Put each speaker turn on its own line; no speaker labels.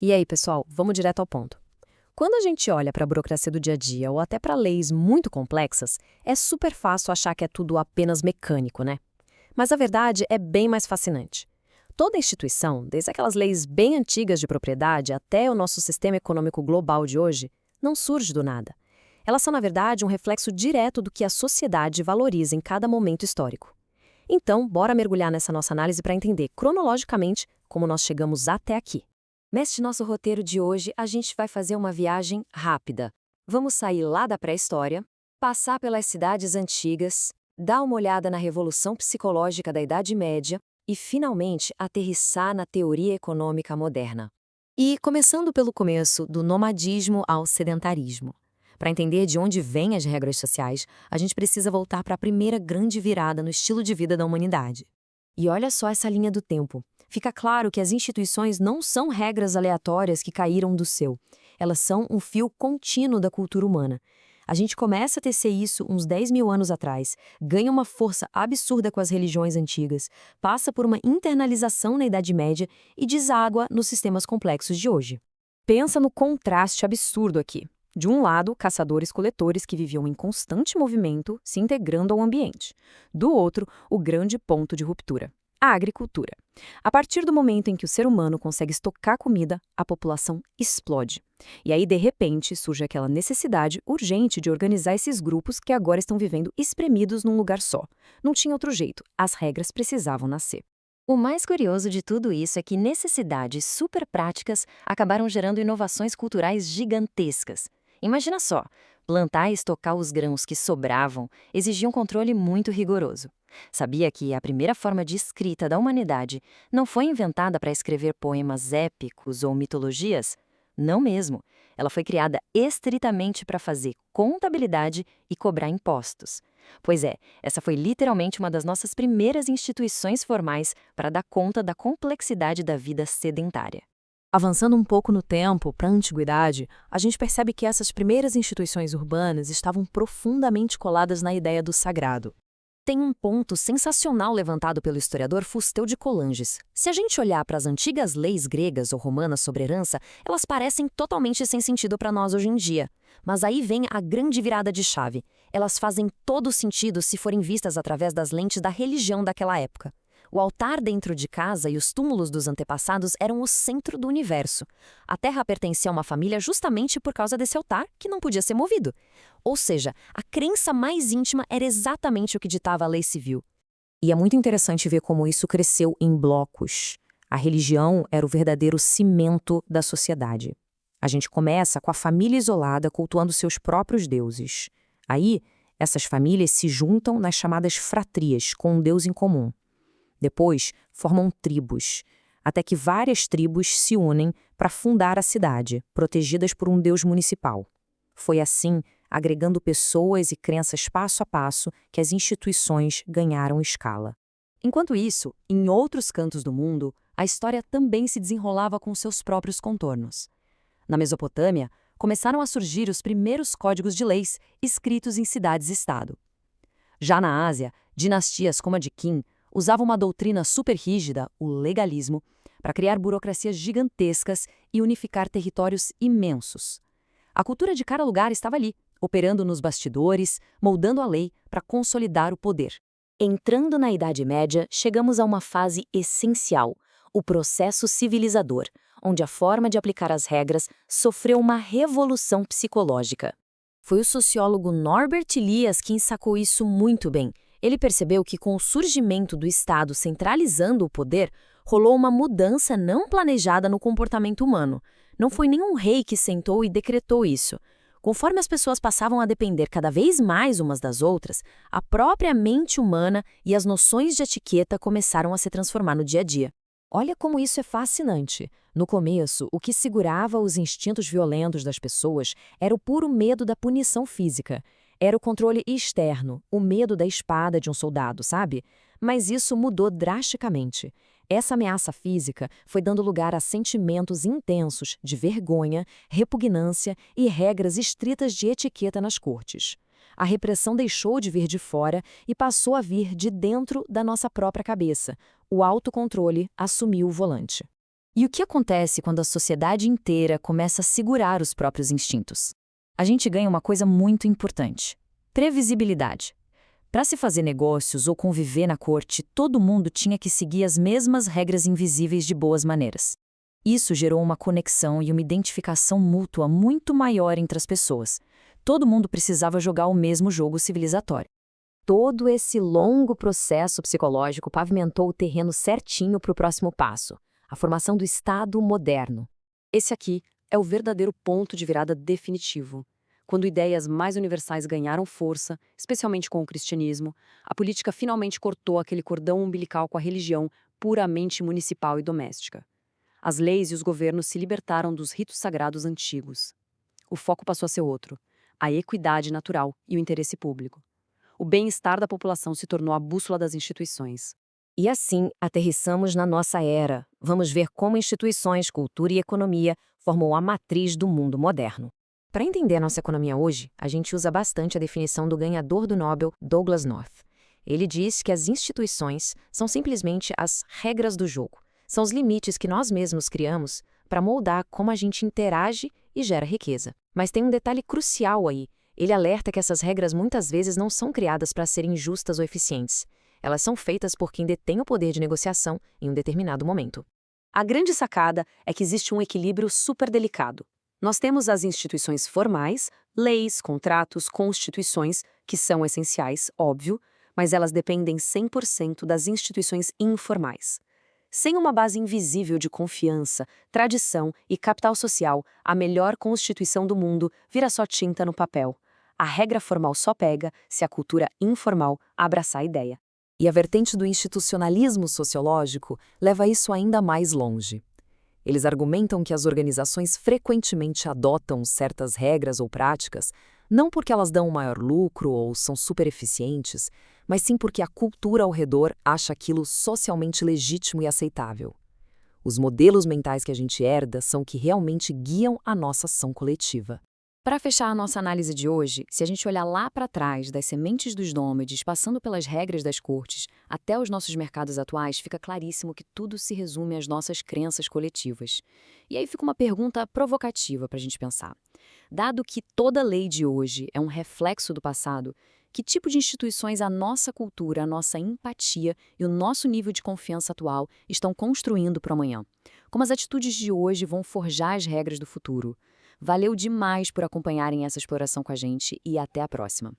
E aí, pessoal, vamos direto ao ponto. Quando a gente olha para a burocracia do dia a dia ou até para leis muito complexas, é super fácil achar que é tudo apenas mecânico, né? Mas a verdade é bem mais fascinante. Toda instituição, desde aquelas leis bem antigas de propriedade até o nosso sistema econômico global de hoje, não surge do nada. Elas são, na verdade, um reflexo direto do que a sociedade valoriza em cada momento histórico. Então, bora mergulhar nessa nossa análise para entender cronologicamente como nós chegamos até aqui. Neste nosso roteiro de hoje, a gente vai fazer uma viagem rápida. Vamos sair lá da pré-história, passar pelas cidades antigas, dar uma olhada na revolução psicológica da Idade Média e, finalmente, aterrissar na teoria econômica moderna. E começando pelo começo, do nomadismo ao sedentarismo. Para entender de onde vêm as regras sociais, a gente precisa voltar para a primeira grande virada no estilo de vida da humanidade. E olha só essa linha do tempo. Fica claro que as instituições não são regras aleatórias que caíram do céu. Elas são um fio contínuo da cultura humana. A gente começa a tecer isso uns 10 mil anos atrás, ganha uma força absurda com as religiões antigas, passa por uma internalização na Idade Média e deságua nos sistemas complexos de hoje. Pensa no contraste absurdo aqui. De um lado, caçadores-coletores que viviam em constante movimento, se integrando ao ambiente. Do outro, o grande ponto de ruptura: a agricultura. A partir do momento em que o ser humano consegue estocar comida, a população explode. E aí, de repente, surge aquela necessidade urgente de organizar esses grupos que agora estão vivendo espremidos num lugar só. Não tinha outro jeito, as regras precisavam nascer. O mais curioso de tudo isso é que necessidades super práticas acabaram gerando inovações culturais gigantescas. Imagina só, plantar e estocar os grãos que sobravam exigia um controle muito rigoroso. Sabia que a primeira forma de escrita da humanidade não foi inventada para escrever poemas épicos ou mitologias? Não mesmo. Ela foi criada estritamente para fazer contabilidade e cobrar impostos. Pois é, essa foi literalmente uma das nossas primeiras instituições formais para dar conta da complexidade da vida sedentária. Avançando um pouco no tempo, para a antiguidade, a gente percebe que essas primeiras instituições urbanas estavam profundamente coladas na ideia do sagrado. Tem um ponto sensacional levantado pelo historiador Fusteu de Coulanges. Se a gente olhar para as antigas leis gregas ou romanas sobre herança, elas parecem totalmente sem sentido para nós hoje em dia. Mas aí vem a grande virada de chave. Elas fazem todo sentido se forem vistas através das lentes da religião daquela época. O altar dentro de casa e os túmulos dos antepassados eram o centro do universo. A terra pertencia a uma família justamente por causa desse altar, que não podia ser movido. Ou seja, a crença mais íntima era exatamente o que ditava a lei civil. E é muito interessante ver como isso cresceu em blocos. A religião era o verdadeiro cimento da sociedade. A gente começa com a família isolada cultuando seus próprios deuses. Aí, essas famílias se juntam nas chamadas fratrias, com um deus em comum. Depois, formam tribos, até que várias tribos se unem para fundar a cidade, protegidas por um deus municipal. Foi assim, agregando pessoas e crenças passo a passo, que as instituições ganharam escala. Enquanto isso, em outros cantos do mundo, a história também se desenrolava com seus próprios contornos. Na Mesopotâmia, começaram a surgir os primeiros códigos de leis escritos em cidades-estado. Já na Ásia, dinastias como a de Qin usavam uma doutrina super rígida, o legalismo, para criar burocracias gigantescas e unificar territórios imensos. A cultura de cada lugar estava ali, operando nos bastidores, moldando a lei para consolidar o poder. Entrando na Idade Média, chegamos a uma fase essencial, o processo civilizador, onde a forma de aplicar as regras sofreu uma revolução psicológica. Foi o sociólogo Norbert Elias quem sacou isso muito bem. Ele percebeu que com o surgimento do Estado centralizando o poder, rolou uma mudança não planejada no comportamento humano. Não foi nenhum rei que sentou e decretou isso. Conforme as pessoas passavam a depender cada vez mais umas das outras, a própria mente humana e as noções de etiqueta começaram a se transformar no dia a dia. Olha como isso é fascinante. No começo, o que segurava os instintos violentos das pessoas era o puro medo da punição física. Era o controle externo, o medo da espada de um soldado, sabe? Mas isso mudou drasticamente. Essa ameaça física foi dando lugar a sentimentos intensos de vergonha, repugnância e regras estritas de etiqueta nas cortes. A repressão deixou de vir de fora e passou a vir de dentro da nossa própria cabeça. O autocontrole assumiu o volante.
E o que acontece quando a sociedade inteira começa a segurar os próprios instintos? A gente ganha uma coisa muito importante: previsibilidade. Para se fazer negócios ou conviver na corte, todo mundo tinha que seguir as mesmas regras invisíveis de boas maneiras. Isso gerou uma conexão e uma identificação mútua muito maior entre as pessoas. Todo mundo precisava jogar o mesmo jogo civilizatório.
Todo esse longo processo psicológico pavimentou o terreno certinho para o próximo passo, a formação do Estado moderno. Esse aqui é o verdadeiro ponto de virada definitivo. Quando ideias mais universais ganharam força, especialmente com o cristianismo, a política finalmente cortou aquele cordão umbilical com a religião puramente municipal e doméstica. As leis e os governos se libertaram dos ritos sagrados antigos. O foco passou a ser outro: a equidade natural e o interesse público. O bem-estar da população se tornou a bússola das instituições. E assim, aterrissamos na nossa era. Vamos ver como instituições, cultura e economia formam a matriz do mundo moderno. Para entender a nossa economia hoje, a gente usa bastante a definição do ganhador do Nobel, Douglas North. Ele diz que as instituições são simplesmente as regras do jogo. São os limites que nós mesmos criamos para moldar como a gente interage e gera riqueza. Mas tem um detalhe crucial aí. Ele alerta que essas regras muitas vezes não são criadas para serem justas ou eficientes. Elas são feitas por quem detém o poder de negociação em um determinado momento. A grande sacada é que existe um equilíbrio super delicado. Nós temos as instituições formais, leis, contratos, constituições, que são essenciais, óbvio, mas elas dependem 100% das instituições informais. Sem uma base invisível de confiança, tradição e capital social, a melhor constituição do mundo vira só tinta no papel. A regra formal só pega se a cultura informal abraçar a ideia.
E a vertente do institucionalismo sociológico leva isso ainda mais longe. Eles argumentam que as organizações frequentemente adotam certas regras ou práticas, não porque elas dão um maior lucro ou são super eficientes, mas sim porque a cultura ao redor acha aquilo socialmente legítimo e aceitável. Os modelos mentais que a gente herda são que realmente guiam a nossa ação coletiva. Para fechar a nossa análise de hoje, se a gente olhar lá para trás, das sementes dos nômades, passando pelas regras das cortes, até os nossos mercados atuais, fica claríssimo que tudo se resume às nossas crenças coletivas. E aí fica uma pergunta provocativa para a gente pensar. Dado que toda lei de hoje é um reflexo do passado, que tipo de instituições a nossa cultura, a nossa empatia e o nosso nível de confiança atual estão construindo para o amanhã? Como as atitudes de hoje vão forjar as regras do futuro? Valeu demais por acompanharem essa exploração com a gente e até a próxima.